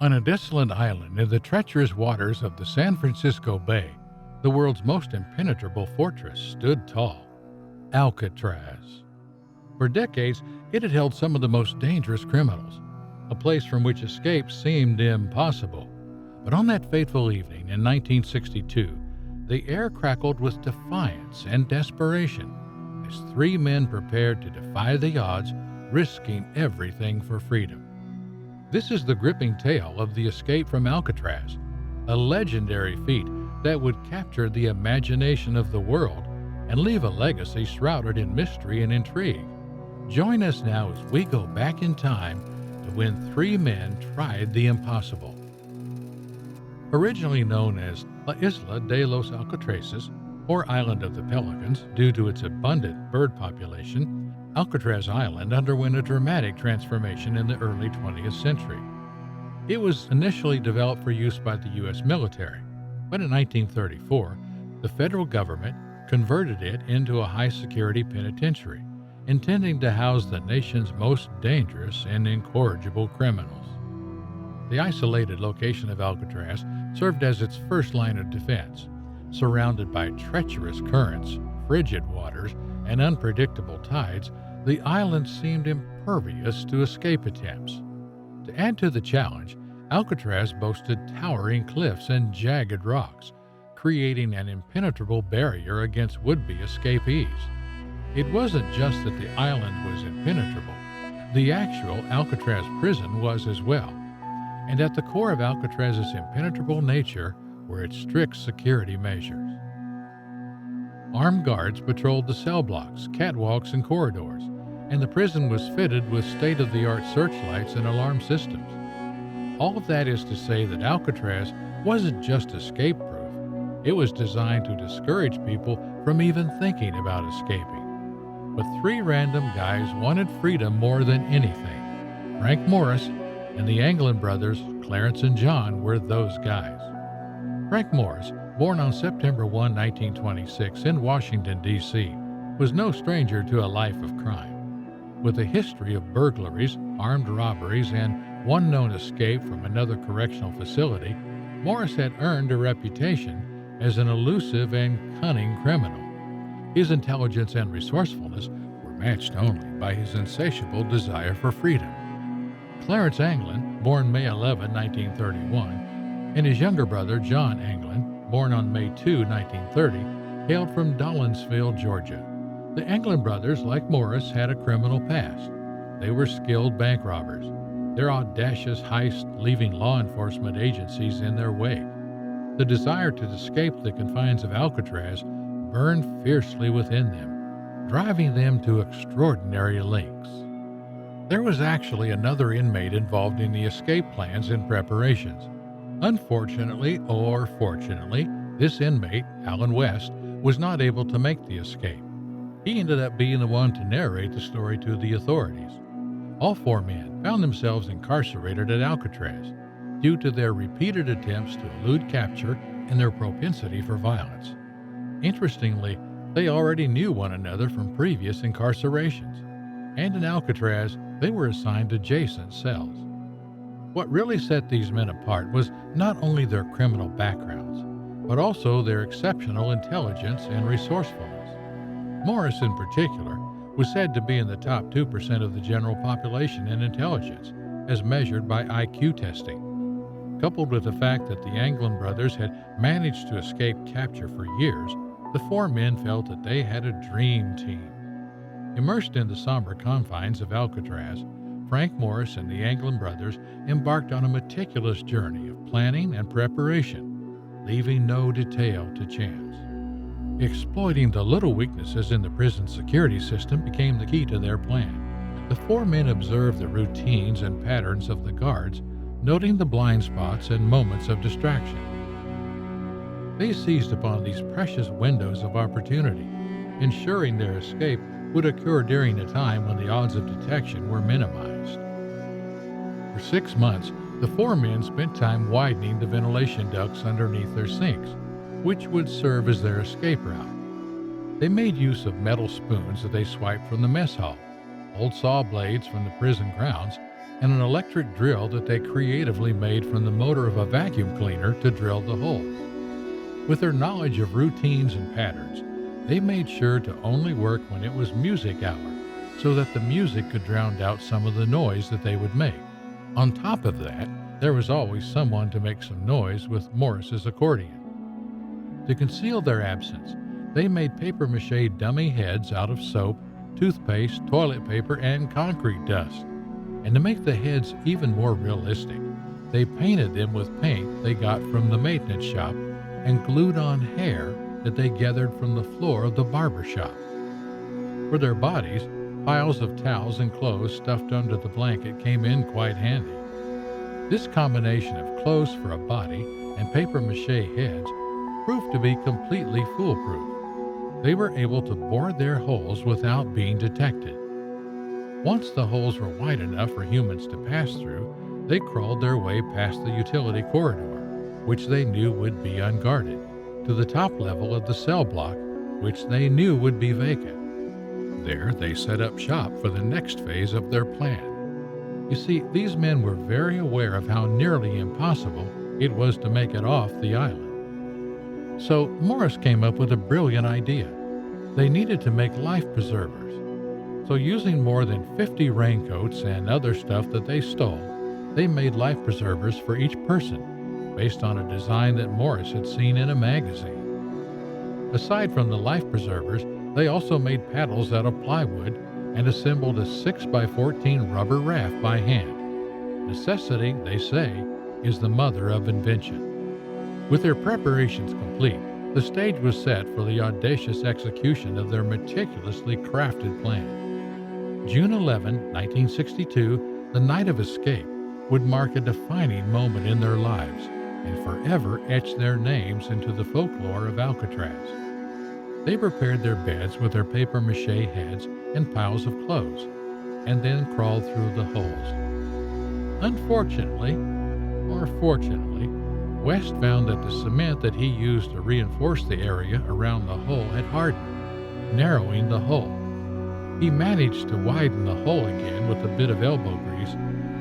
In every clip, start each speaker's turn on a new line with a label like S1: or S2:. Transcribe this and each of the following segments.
S1: On a desolate island in the treacherous waters of the San Francisco Bay, the world's most impenetrable fortress stood tall, Alcatraz. For decades, it had held some of the most dangerous criminals, a place from which escape seemed impossible. But on that fateful evening in 1962, the air crackled with defiance and desperation as three men prepared to defy the odds, risking everything for freedom. This is the gripping tale of the escape from Alcatraz, a legendary feat that would capture the imagination of the world and leave a legacy shrouded in mystery and intrigue. Join us now as we go back in time to when three men tried the impossible. Originally known as La Isla de los Alcatrazes, or Island of the Pelicans, due to its abundant bird population, Alcatraz Island underwent a dramatic transformation in the early 20th century. It was initially developed for use by the U.S. military, but in 1934, the federal government converted it into a high-security penitentiary, intending to house the nation's most dangerous and incorrigible criminals. The isolated location of Alcatraz served as its first line of defense. Surrounded by treacherous currents, frigid waters, and unpredictable tides, the island seemed impervious to escape attempts. To add to the challenge, Alcatraz boasted towering cliffs and jagged rocks, creating an impenetrable barrier against would-be escapees. It wasn't just that the island was impenetrable. The actual Alcatraz prison was as well. And at the core of Alcatraz's impenetrable nature were its strict security measures. Armed guards patrolled the cell blocks, catwalks, and corridors, and the prison was fitted with state-of-the-art searchlights and alarm systems. All of that is to say that Alcatraz wasn't just escape-proof. It was designed to discourage people from even thinking about escaping. But three random guys wanted freedom more than anything. Frank Morris and the Anglin brothers, Clarence and John, were those guys. Frank Morris, born on September 1, 1926 in Washington, D.C., was no stranger to a life of crime. With a history of burglaries, armed robberies, and one known escape from another correctional facility, Morris had earned a reputation as an elusive and cunning criminal. His intelligence and resourcefulness were matched only by his insatiable desire for freedom. Clarence Anglin, born May 11, 1931, and his younger brother, John Anglin, born on May 2, 1930, hailed from Dollinsville, Georgia. The Anglin brothers, like Morris, had a criminal past. They were skilled bank robbers, their audacious heist leaving law enforcement agencies in their wake. The desire to escape the confines of Alcatraz burned fiercely within them, driving them to extraordinary lengths. There was actually another inmate involved in the escape plans and preparations. Unfortunately, or fortunately, this inmate, Alan West, was not able to make the escape. He ended up being the one to narrate the story to the authorities. All four men found themselves incarcerated at Alcatraz due to their repeated attempts to elude capture and their propensity for violence. Interestingly, they already knew one another from previous incarcerations, and in Alcatraz, they were assigned adjacent cells. What really set these men apart was not only their criminal backgrounds, but also their exceptional intelligence and resourcefulness. Morris, in particular, was said to be in the top 2% of the general population in intelligence, as measured by IQ testing. Coupled with the fact that the Anglin brothers had managed to escape capture for years, the four men felt that they had a dream team. Immersed in the somber confines of Alcatraz, Frank Morris and the Anglin brothers embarked on a meticulous journey of planning and preparation, leaving no detail to chance. Exploiting the little weaknesses in the prison security system became the key to their plan. The four men observed the routines and patterns of the guards, noting the blind spots and moments of distraction. They seized upon these precious windows of opportunity, ensuring their escape would occur during a time when the odds of detection were minimized. For 6 months, the four men spent time widening the ventilation ducts underneath their sinks, which would serve as their escape route. They made use of metal spoons that they swiped from the mess hall, old saw blades from the prison grounds, and an electric drill that they creatively made from the motor of a vacuum cleaner to drill the holes. With their knowledge of routines and patterns, they made sure to only work when it was music hour, so that the music could drown out some of the noise that they would make. On top of that, there was always someone to make some noise with Morris's accordion. To conceal their absence, they made papier-mâché dummy heads out of soap, toothpaste, toilet paper, and concrete dust. And to make the heads even more realistic, they painted them with paint they got from the maintenance shop and glued on hair that they gathered from the floor of the barber shop. For their bodies, piles of towels and clothes stuffed under the blanket came in quite handy. This combination of clothes for a body and papier-mâché heads proved to be completely foolproof. They were able to bore their holes without being detected. Once the holes were wide enough for humans to pass through, they crawled their way past the utility corridor, which they knew would be unguarded, to the top level of the cell block, which they knew would be vacant. There, they set up shop for the next phase of their plan. You see, these men were very aware of how nearly impossible it was to make it off the island. So Morris came up with a brilliant idea. They needed to make life preservers. So using more than 50 raincoats and other stuff that they stole, they made life preservers for each person, based on a design that Morris had seen in a magazine. Aside from the life preservers, they also made paddles out of plywood and assembled a 6x14 rubber raft by hand. Necessity, they say, is the mother of invention. With their preparations complete, the stage was set for the audacious execution of their meticulously crafted plan. June 11, 1962, the night of escape, would mark a defining moment in their lives and forever etch their names into the folklore of Alcatraz. They prepared their beds with their papier-mâché heads and piles of clothes, and then crawled through the holes. Unfortunately, or fortunately, West found that the cement that he used to reinforce the area around the hole had hardened, narrowing the hole. He managed to widen the hole again with a bit of elbow grease,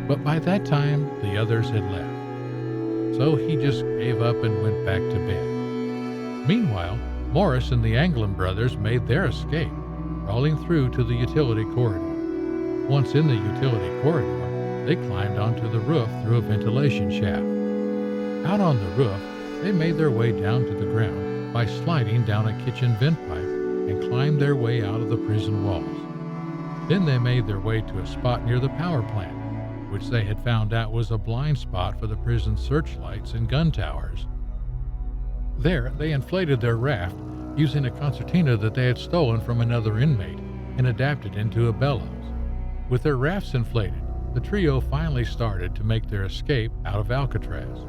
S1: but by that time the others had left. So he just gave up and went back to bed. Meanwhile, Morris and the Anglin brothers made their escape, crawling through to the utility corridor. Once in the utility corridor, they climbed onto the roof through a ventilation shaft. Out on the roof, they made their way down to the ground by sliding down a kitchen vent pipe and climbed their way out of the prison walls. Then they made their way to a spot near the power plant, which they had found out was a blind spot for the prison's searchlights and gun towers. There, they inflated their raft using a concertina that they had stolen from another inmate and adapted into a bellows. With their rafts inflated, the trio finally started to make their escape out of Alcatraz.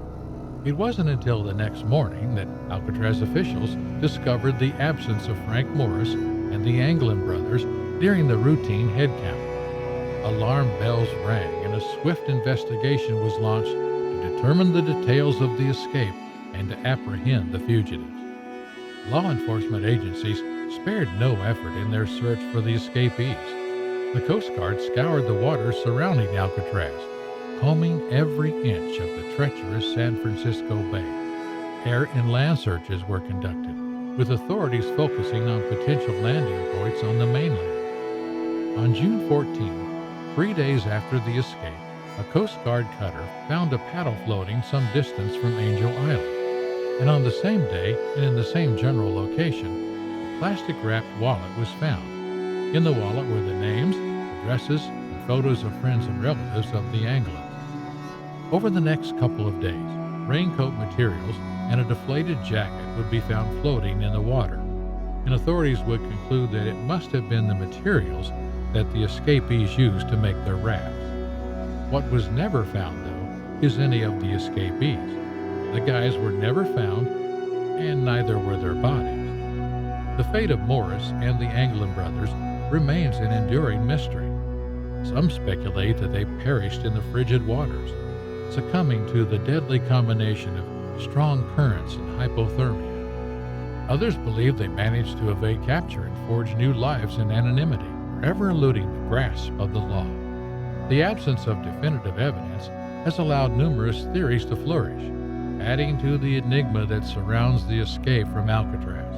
S1: It wasn't until the next morning that Alcatraz officials discovered the absence of Frank Morris and the Anglin brothers during the routine head count. Alarm bells rang and a swift investigation was launched to determine the details of the escape and to apprehend the fugitives. Law enforcement agencies spared no effort in their search for the escapees. The Coast Guard scoured the waters surrounding Alcatraz, combing every inch of the treacherous San Francisco Bay. Air and land searches were conducted, with authorities focusing on potential landing points on the mainland. On June 14, 3 days after the escape, a Coast Guard cutter found a paddle floating some distance from Angel Island. And on the same day, and in the same general location, a plastic-wrapped wallet was found. In the wallet were the names, addresses, and photos of friends and relatives of the Anglins. Over the next couple of days, raincoat materials and a deflated jacket would be found floating in the water, and authorities would conclude that it must have been the materials that the escapees used to make their rafts. What was never found, though, is any of the escapees. The guys were never found, and neither were their bodies. The fate of Morris and the Anglin brothers remains an enduring mystery. Some speculate that they perished in the frigid waters, succumbing to the deadly combination of strong currents and hypothermia. Others believe they managed to evade capture and forge new lives in anonymity, forever eluding the grasp of the law. The absence of definitive evidence has allowed numerous theories to flourish, adding to the enigma that surrounds the escape from Alcatraz.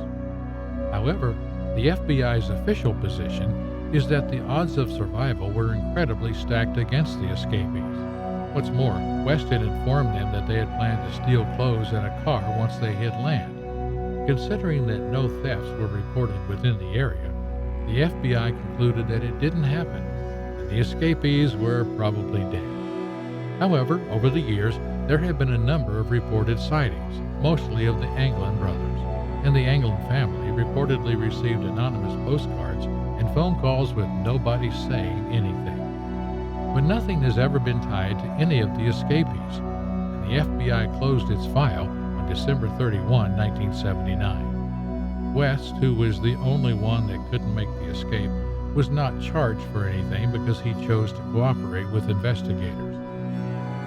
S1: However, the FBI's official position is that the odds of survival were incredibly stacked against the escapees. What's more, West had informed them that they had planned to steal clothes and a car once they hit land. Considering that no thefts were reported within the area, the FBI concluded that it didn't happen, and the escapees were probably dead. However, over the years, there have been a number of reported sightings, mostly of the Anglin brothers, and the Anglin family reportedly received anonymous postcards and phone calls with nobody saying anything. But nothing has ever been tied to any of the escapees, and the FBI closed its file on December 31, 1979. West, who was the only one that couldn't make the escape, was not charged for anything because he chose to cooperate with investigators.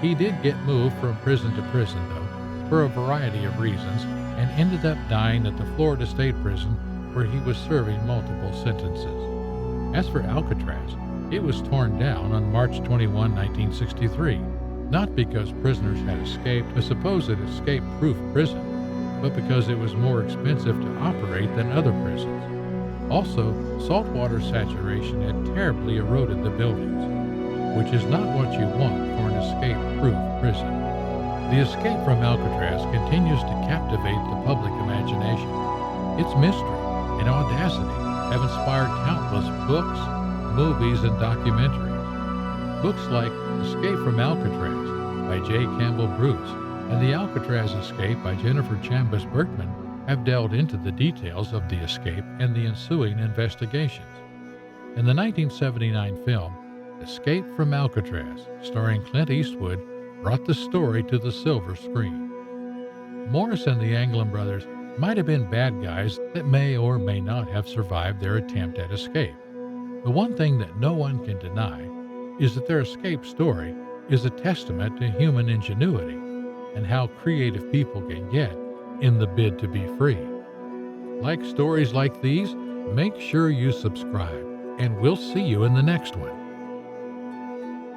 S1: He did get moved from prison to prison, though, for a variety of reasons, and ended up dying at the Florida State Prison, where he was serving multiple sentences. As for Alcatraz, it was torn down on March 21, 1963, not because prisoners had escaped a supposed escape-proof prison, but because it was more expensive to operate than other prisons. Also, saltwater saturation had terribly eroded the buildings, which is not what you want for an escape-proof prison. The escape from Alcatraz continues to captivate the public imagination. Its mystery and audacity have inspired countless books, movies, and documentaries. Books like Escape from Alcatraz by J. Campbell Bruce and The Alcatraz Escape by Jennifer Chambers Berkman have delved into the details of the escape and the ensuing investigations. In the 1979 film, Escape from Alcatraz, starring Clint Eastwood, brought the story to the silver screen. Morris and the Anglin brothers might have been bad guys that may or may not have survived their attempt at escape. The one thing that no one can deny is that their escape story is a testament to human ingenuity and how creative people can get in the bid to be free. Like stories like these, make sure you subscribe, and we'll see you in the next one.